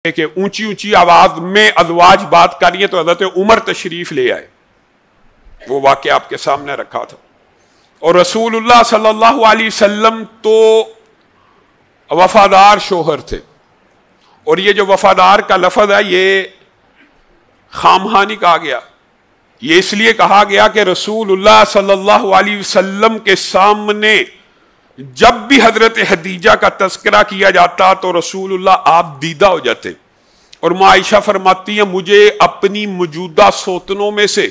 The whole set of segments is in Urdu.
کہ اونچی اونچی آواز میں ازواج بات کر رہی ہیں تو حضرت عمر تشریف لے آئے. وہ واقعہ آپ کے سامنے رکھا تھا. اور رسول اللہ صلی اللہ علیہ وسلم تو وفادار شوہر تھے. اور یہ جو وفادار کا لفظ ہے یہ خامخواہ نہیں کہا گیا. یہ اس لیے کہا گیا کہ رسول اللہ صلی اللہ علیہ وسلم کے سامنے جب بھی حضرت خدیجہ کا تذکرہ کیا جاتا تو رسول اللہ آپ دیدہ ہو جاتے. اور ماں عائشہ فرماتی ہیں مجھے اپنی موجودہ سوتنوں میں سے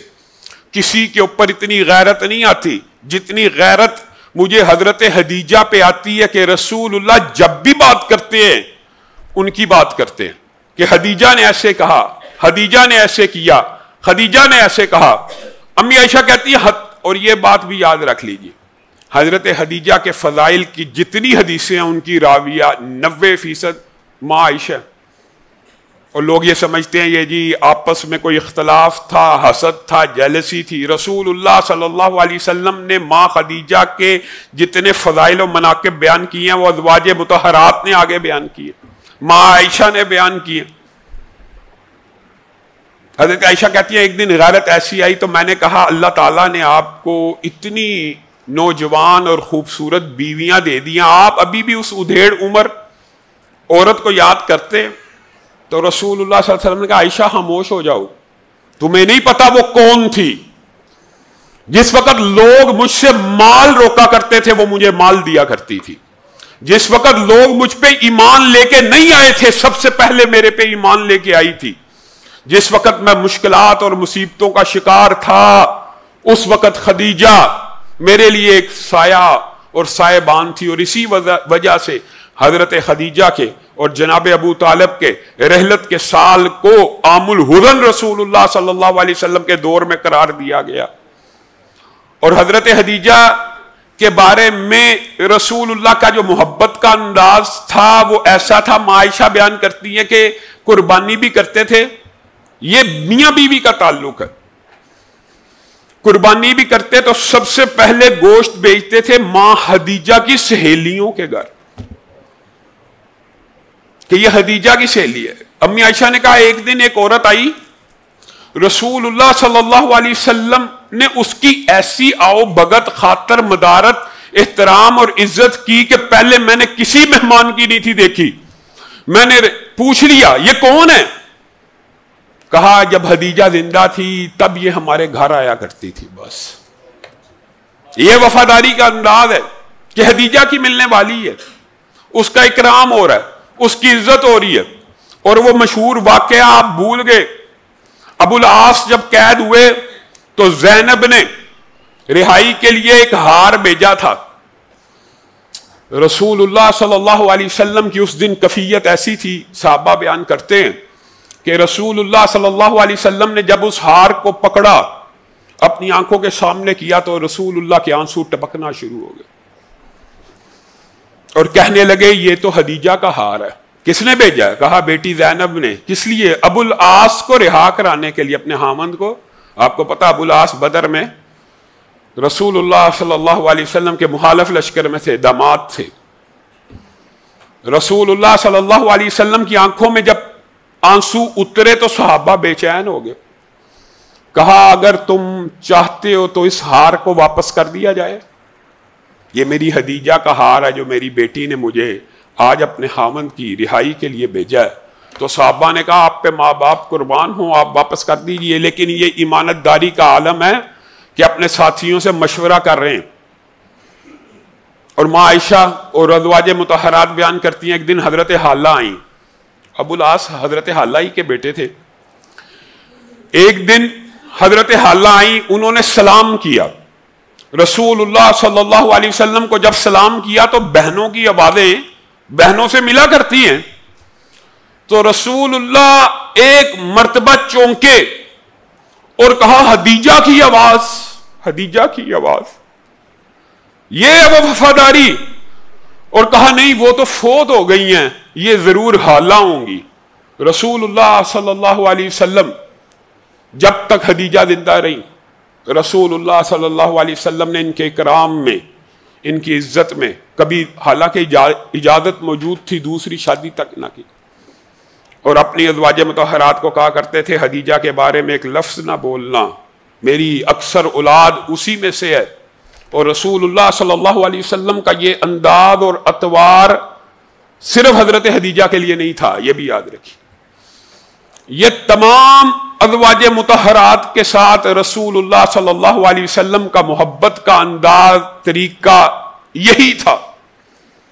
کسی کے اوپر اتنی غیرت نہیں آتی جتنی غیرت مجھے حضرت خدیجہ پہ آتی ہے کہ رسول اللہ جب بھی بات کرتے ہیں ان کی بات کرتے ہیں کہ خدیجہ نے ایسے کہا، خدیجہ نے ایسے کیا، خدیجہ نے ایسے کہا. امی عائشہ کہتی ہے اور یہ بات بھی یاد رکھ لیجیے حضرت خدیجہ کے فضائل کی جتنی حدیثیں ہیں ان کی راویہ 90% ماں عائشہ. اور لوگ یہ سمجھتے ہیں یہ جی آپس میں کوئی اختلاف تھا، حسد تھا، جیلسی تھی. رسول اللہ صلی اللہ علیہ وسلم نے ماں خدیجہ کے جتنے فضائل و مناقب بیان کیے ہیں وہ ازواج مطہرات نے آگے بیان کیے، ماں عائشہ نے بیان کیے. حضرت عائشہ کہتی ہے ایک دن غیرت ایسی آئی تو میں نے کہا اللہ تعالیٰ نے آپ کو اتنی نوجوان اور خوبصورت بیویاں دے دیاں، آپ ابھی بھی اس ادھیڑ عمر عورت کو یاد کرتے. تو رسول اللہ صلی اللہ علیہ وسلم نے کہا عائشہ خاموش ہو جاؤ، تمہیں نہیں پتا وہ کون تھی. جس وقت لوگ مجھ سے مال روکا کرتے تھے وہ مجھے مال دیا کرتی تھی. جس وقت لوگ مجھ پہ ایمان لے کے نہیں آئے تھے سب سے پہلے میرے پہ ایمان لے کے آئی تھی. جس وقت میں مشکلات اور مصیبتوں کا شکار تھا اس وقت خدیجہ میرے لیے ایک سایہ اور سائبان تھی. اور اسی وجہ سے حضرت خدیجہ کے اور جناب ابو طالب کے رحلت کے سال کو عام الحزن رسول اللہ صلی اللہ علیہ وسلم کے دور میں قرار دیا گیا. اور حضرت خدیجہ کے بارے میں رسول اللہ کا جو محبت کا انداز تھا وہ ایسا تھا، ماں عائشہ بیان کرتی ہیں کہ قربانی بھی کرتے تھے. یہ میاں بیوی کا تعلق ہے. قربانی بھی کرتے تو سب سے پہلے گوشت بیچتے تھے ماں خدیجہ کی سہیلیوں کے گھر کہ یہ خدیجہ کی سہیلی ہے. امی عائشہ نے کہا ایک دن ایک عورت آئی، رسول اللہ صلی اللہ علیہ وسلم نے اس کی ایسی آؤ بھگت، خاطر مدارت، احترام اور عزت کی کہ پہلے میں نے کسی مہمان کی نہیں تھی دیکھی. میں نے پوچھ لیا یہ کون ہے؟ کہا جب خدیجہ زندہ تھی تب یہ ہمارے گھر آیا کرتی تھی. بس یہ وفاداری کا انداز ہے کہ خدیجہ کی ملنے والی ہے، اس کا اکرام ہو رہا ہے، اس کی عزت ہو رہی ہے. اور وہ مشہور واقعہ آپ بھول گئے، ابو العاص جب قید ہوئے تو زینب نے رہائی کے لیے ایک ہار بھیجا تھا. رسول اللہ صلی اللہ علیہ وسلم کی اس دن کفیت ایسی تھی، صحابہ بیان کرتے ہیں کہ رسول اللہ صلی اللہ علیہ وسلم نے جب اس ہار کو پکڑا اپنی آنکھوں کے سامنے کیا تو رسول اللہ کے آنسو ٹپکنا شروع ہو گئے اور کہنے لگے یہ تو خدیجہ کا ہار ہے. کس نے بھیجا ہے؟ کہا بیٹی زینب نے. کس لیے؟ ابو العاص کو رہا کرانے کے لیے، اپنے خامند کو. آپ کو پتا ابو العاص بدر میں رسول اللہ صلی اللہ علیہ وسلم کے مخالف لشکر میں تھے، داماد تھے. رسول اللہ صلی اللہ علیہ وسلم کی آنکھوں میں جب آنسو اترے تو صحابہ بے چین ہو گئے. کہا اگر تم چاہتے ہو تو اس ہار کو واپس کر دیا جائے. یہ میری خدیجہ کا ہار ہے جو میری بیٹی نے مجھے آج اپنے خامند کی رہائی کے لیے بھیجا ہے. تو صحابہ نے کہا آپ پہ ماں باپ قربان ہوں، آپ واپس کر دیجئے. لیکن یہ امانت داری کا عالم ہے کہ اپنے ساتھیوں سے مشورہ کر رہے ہیں. اور ماں عائشہ اور ازواج مطہرات بیان کرتی ہیں ایک دن حضرت حالہ آئیں. ابو العاص حضرت حالہ ہی کے بیٹے تھے. ایک دن حضرت حالہ آئیں، انہوں نے سلام کیا. رسول اللہ صلی اللہ علیہ وسلم کو جب سلام کیا تو بہنوں کی آوازیں بہنوں سے ملا کرتی ہیں. تو رسول اللہ ایک مرتبہ چونکے اور کہا خدیجہ کی آواز، خدیجہ کی آواز. یہ ہے وہ وفاداری. اور کہا نہیں وہ تو فوت ہو گئی ہیں، یہ ضرور حالہ ہوں گی. رسول اللہ صلی اللہ علیہ وسلم جب تک خدیجہ زندہ رہی رسول اللہ صلی اللہ علیہ وسلم نے ان کے اکرام میں، ان کی عزت میں کبھی، حالانکہ اجازت موجود تھی دوسری شادی تک نہ کی. اور اپنی ازواج مطہرات کو کہا کرتے تھے خدیجہ کے بارے میں ایک لفظ نہ بولنا، میری اکثر اولاد اسی میں سے ہے۔ اور رسول اللہ صلی اللہ علیہ وسلم کا یہ انداز اور اطوار صرف حضرت خدیجہ کے لیے نہیں تھا، یہ بھی یاد رکھیے، یہ تمام ازواج مطہرات کے ساتھ رسول اللہ صلی اللہ علیہ وسلم کا محبت کا انداز، طریقہ یہی تھا۔